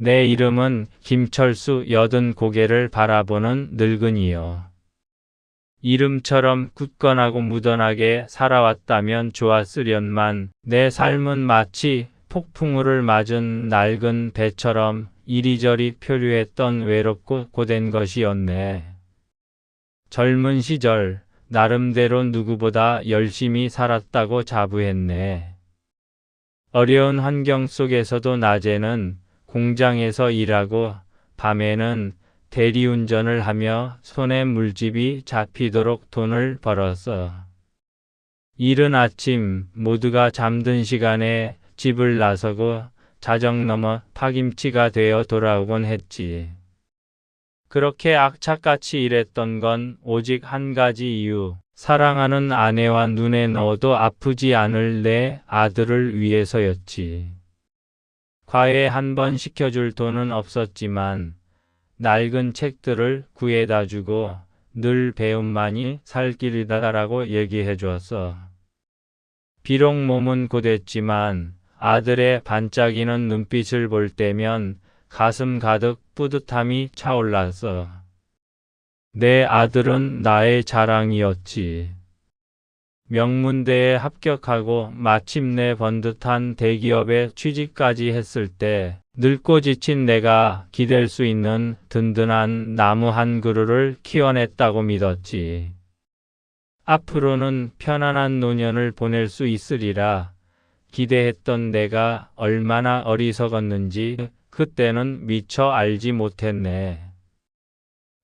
내 이름은 김철수. 여든 고개를 바라보는 늙은이요. 이름처럼 굳건하고 무던하게 살아왔다면 좋았으련만 내 삶은 마치 폭풍우를 맞은 낡은 배처럼 이리저리 표류했던 외롭고 고된 것이었네. 젊은 시절 나름대로 누구보다 열심히 살았다고 자부했네. 어려운 환경 속에서도 낮에는 공장에서 일하고 밤에는 대리운전을 하며 손에 물집이 잡히도록 돈을 벌었어. 이른 아침 모두가 잠든 시간에 집을 나서고 자정 넘어 파김치가 되어 돌아오곤 했지. 그렇게 악착같이 일했던 건 오직 한 가지 이유. 사랑하는 아내와 눈에 넣어도 아프지 않을 내 아들을 위해서였지. 과외 한 번 시켜줄 돈은 없었지만 낡은 책들을 구해다 주고 늘 배움만이 살 길이다라고 얘기해 주었어. 비록 몸은 고됐지만 아들의 반짝이는 눈빛을 볼 때면 가슴 가득 뿌듯함이 차올랐어. 내 아들은 나의 자랑이었지. 명문대에 합격하고 마침내 번듯한 대기업에 취직까지 했을 때 늙고 지친 내가 기댈 수 있는 든든한 나무 한 그루를 키워냈다고 믿었지. 앞으로는 편안한 노년을 보낼 수 있으리라 기대했던 내가 얼마나 어리석었는지 그때는 미처 알지 못했네.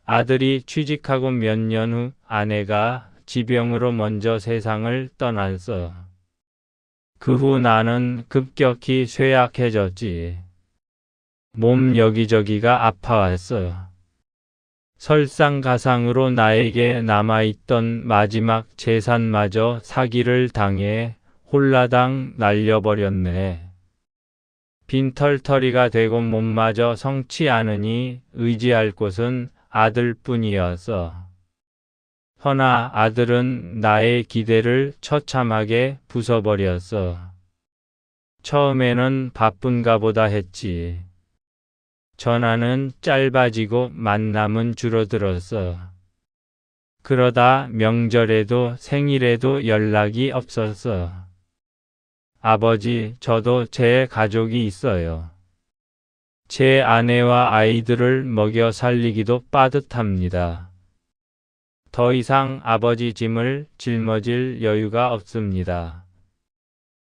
아들이 취직하고 몇 년 후 아내가 지병으로 먼저 세상을 떠났어. 그 후 나는 급격히 쇠약해졌지. 몸 여기저기가 아파왔어. 설상가상으로 나에게 남아있던 마지막 재산마저 사기를 당해 홀라당 날려버렸네. 빈털터리가 되고 몸마저 성치 않으니 의지할 곳은 아들뿐이었어. 허나 아들은 나의 기대를 처참하게 부숴버렸어. 처음에는 바쁜가 보다 했지. 전화는 짧아지고 만남은 줄어들었어. 그러다 명절에도 생일에도 연락이 없었어. 아버지, 저도 제 가족이 있어요. 제 아내와 아이들을 먹여 살리기도 빠듯합니다. 더 이상 아버지 짐을 짊어질 여유가 없습니다.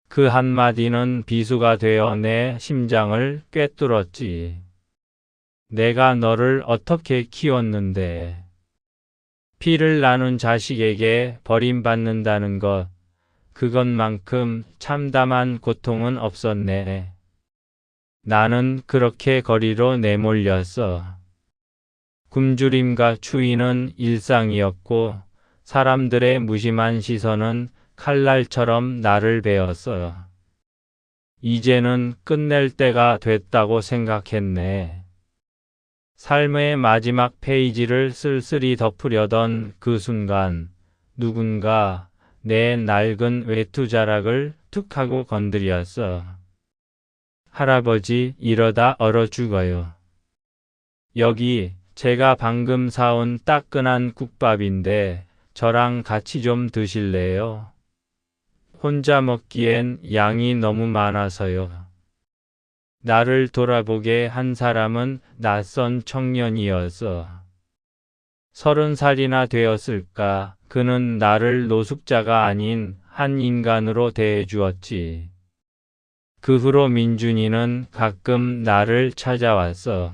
그 한마디는 비수가 되어 내 심장을 꿰뚫었지. 내가 너를 어떻게 키웠는데. 피를 나눈 자식에게 버림받는다는 것, 그것만큼 참담한 고통은 없었네. 나는 그렇게 거리로 내몰렸어. 굶주림과 추위는 일상이었고 사람들의 무심한 시선은 칼날처럼 나를 베었어. 이제는 끝낼 때가 됐다고 생각했네. 삶의 마지막 페이지를 쓸쓸히 덮으려던 그 순간 누군가 내 낡은 외투자락을 툭 하고 건드렸어. 할아버지, 이러다 얼어 죽어요. 여기 제가 방금 사온 따끈한 국밥인데 저랑 같이 좀 드실래요? 혼자 먹기엔 양이 너무 많아서요. 나를 돌아보게 한 사람은 낯선 청년이었어. 30살이나 되었을까. 그는 나를 노숙자가 아닌 한 인간으로 대해주었지. 그 후로 민준이는 가끔 나를 찾아왔어.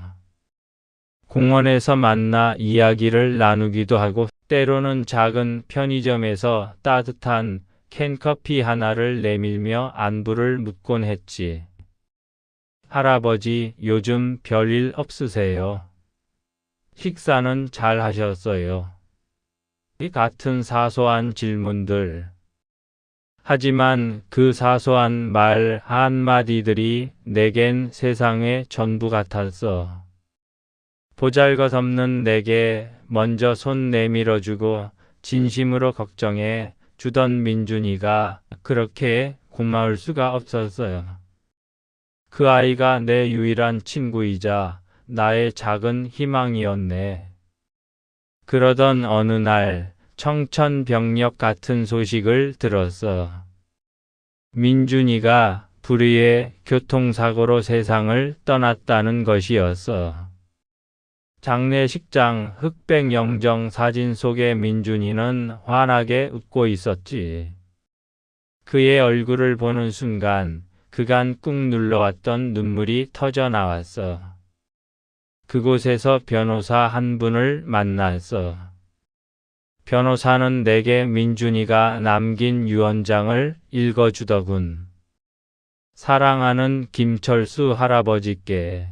공원에서 만나 이야기를 나누기도 하고 때로는 작은 편의점에서 따뜻한 캔커피 하나를 내밀며 안부를 묻곤 했지. 할아버지, 요즘 별일 없으세요? 식사는 잘 하셨어요? 이 같은 사소한 질문들. 하지만 그 사소한 말 한마디들이 내겐 세상의 전부 같았어. 보잘것없는 내게 먼저 손 내밀어주고 진심으로 걱정해 주던 민준이가 그렇게 고마울 수가 없었어요. 그 아이가 내 유일한 친구이자 나의 작은 희망이었네. 그러던 어느 날 청천벽력 같은 소식을 들었어. 민준이가 불의의 교통사고로 세상을 떠났다는 것이었어. 장례식장 흑백 영정 사진 속의 민준이는 환하게 웃고 있었지. 그의 얼굴을 보는 순간 그간 꾹 눌러왔던 눈물이 터져 나왔어. 그곳에서 변호사 한 분을 만났어. 변호사는 내게 민준이가 남긴 유언장을 읽어주더군. 사랑하는 김철수 할아버지께.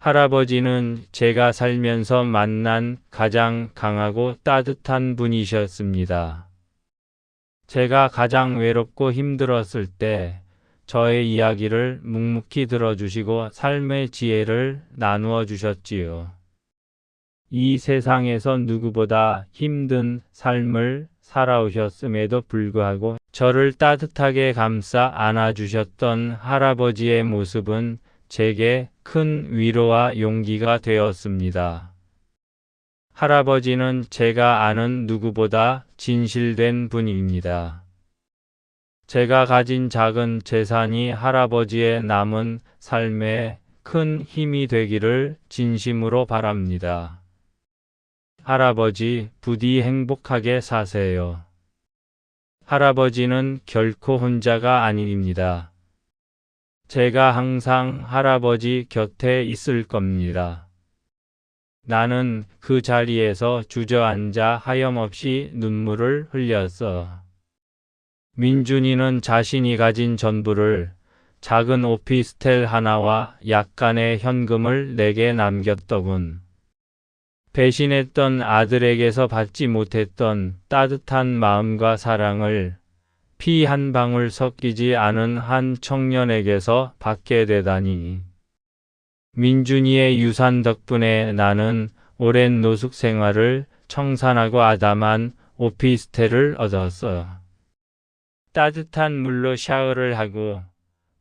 할아버지는 제가 살면서 만난 가장 강하고 따뜻한 분이셨습니다. 제가 가장 외롭고 힘들었을 때 저의 이야기를 묵묵히 들어주시고 삶의 지혜를 나누어 주셨지요. 이 세상에서 누구보다 힘든 삶을 살아오셨음에도 불구하고 저를 따뜻하게 감싸 안아주셨던 할아버지의 모습은 제게 큰 위로와 용기가 되었습니다. 할아버지는 제가 아는 누구보다 진실된 분입니다. 제가 가진 작은 재산이 할아버지의 남은 삶에 큰 힘이 되기를 진심으로 바랍니다. 할아버지, 부디 행복하게 사세요. 할아버지는 결코 혼자가 아닙니다. 제가 항상 할아버지 곁에 있을 겁니다. 나는 그 자리에서 주저앉아 하염없이 눈물을 흘렸어. 민준이는 자신이 가진 전부를 작은 오피스텔 하나와 약간의 현금을 내게 남겼더군. 배신했던 아들에게서 받지 못했던 따뜻한 마음과 사랑을 피 한 방울 섞이지 않은 한 청년에게서 받게 되다니. 민준이의 유산 덕분에 나는 오랜 노숙 생활을 청산하고 아담한 오피스텔을 얻었어. 따뜻한 물로 샤워를 하고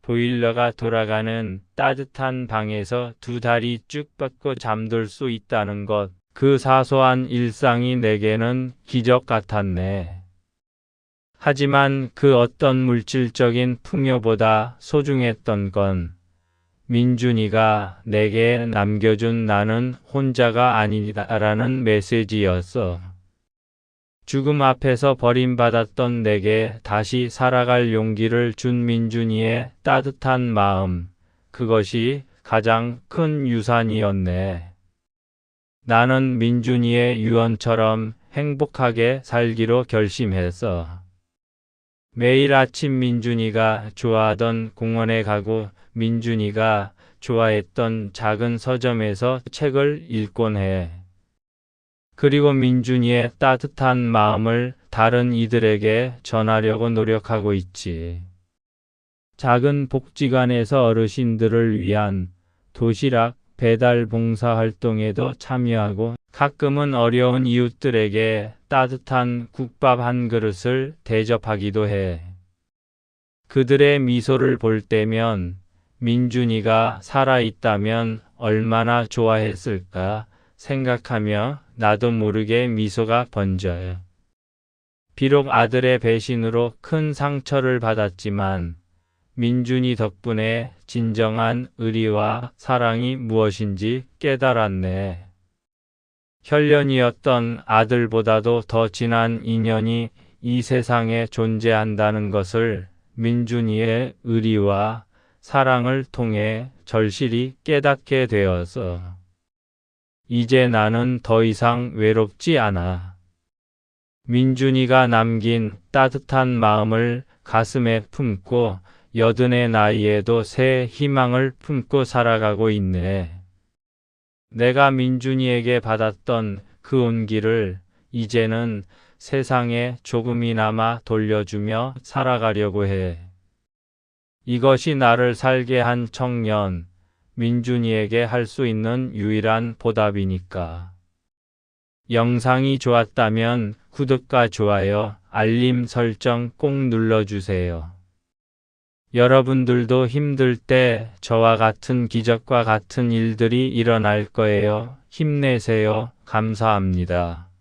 보일러가 돌아가는 따뜻한 방에서 두 다리 쭉 뻗고 잠들 수 있다는 것, 그 사소한 일상이 내게는 기적 같았네. 하지만 그 어떤 물질적인 풍요보다 소중했던 건 민준이가 내게 남겨준 나는 혼자가 아니다라는 메시지였어. 죽음 앞에서 버림받았던 내게 다시 살아갈 용기를 준 민준이의 따뜻한 마음, 그것이 가장 큰 유산이었네. 나는 민준이의 유언처럼 행복하게 살기로 결심했어. 매일 아침 민준이가 좋아하던 공원에 가고 민준이가 좋아했던 작은 서점에서 책을 읽곤 해. 그리고 민준이의 따뜻한 마음을 다른 이들에게 전하려고 노력하고 있지. 작은 복지관에서 어르신들을 위한 도시락 배달 봉사 활동에도 참여하고 가끔은 어려운 이웃들에게 따뜻한 국밥 한 그릇을 대접하기도 해. 그들의 미소를 볼 때면 민준이가 살아있다면 얼마나 좋아했을까 생각하며 나도 모르게 미소가 번져요. 비록 아들의 배신으로 큰 상처를 받았지만 민준이 덕분에 진정한 의리와 사랑이 무엇인지 깨달았네. 혈연이었던 아들보다도 더 진한 인연이 이 세상에 존재한다는 것을 민준이의 의리와 사랑을 통해 절실히 깨닫게 되어서 이제 나는 더 이상 외롭지 않아. 민준이가 남긴 따뜻한 마음을 가슴에 품고 80의 나이에도 새 희망을 품고 살아가고 있네. 내가 민준이에게 받았던 그 온기를 이제는 세상에 조금이나마 돌려주며 살아가려고 해. 이것이 나를 살게 한 청년, 민준이에게 할 수 있는 유일한 보답이니까. 영상이 좋았다면 구독과 좋아요, 알림 설정 꼭 눌러주세요. 여러분들도 힘들 때 저와 같은 기적과 같은 일들이 일어날 거예요. 힘내세요. 감사합니다.